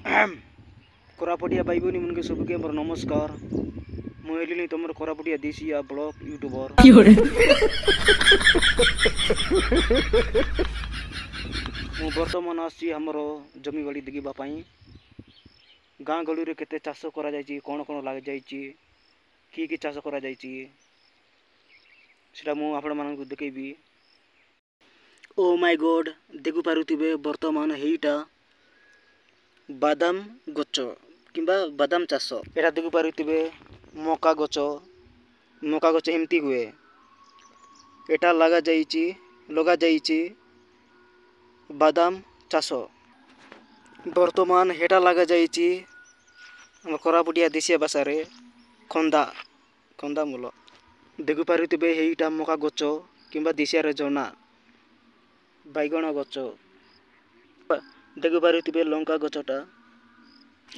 कोरापुटिया भाई बनी मन के सबके मोर नमस्कार। मुझे तुम कोरापुटिया देसी ब्लॉग यूट्यूबर मु बर्तमान आसी हमर जमी बाड़ी देखा गाँ गली रे केते चाष करा जायछि कोन कोन लाग जायछि की चाष करा जायछि सेटा मु आपण मानकु देखेबी। ओ माय गॉड देखु पारुथिबे वर्तमान हेइटा बादाम गच किंबा बादाम चाष एटा देखु पारुथिबे मका गच एमती हुए एटा लगा जायछि बादाम चाष वर्तमान हेटा लगा जायछि हम कोरापुटिया देशिया भाषा रे खंदा मूल देखु पारुथिबे हेइटा मका गच किंबा देशिया रे जना बैगण गच देखु पारुथिबे लंका गचटा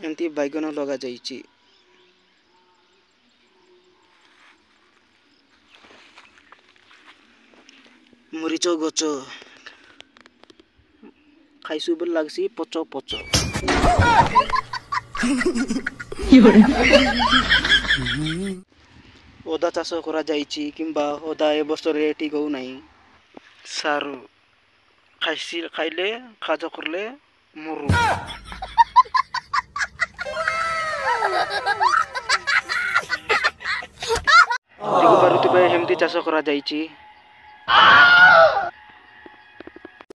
एमती बैगण लगा जायछि। मरीच गच खाइसु बेल लागसी पच ओदा चाष करा जायछि किंबा ओदा ए बस्तर रे ठीक हो नहीं सारू खाइले खाज करले मरु देखु पारुथिबे हेमती चाष करा जायछि।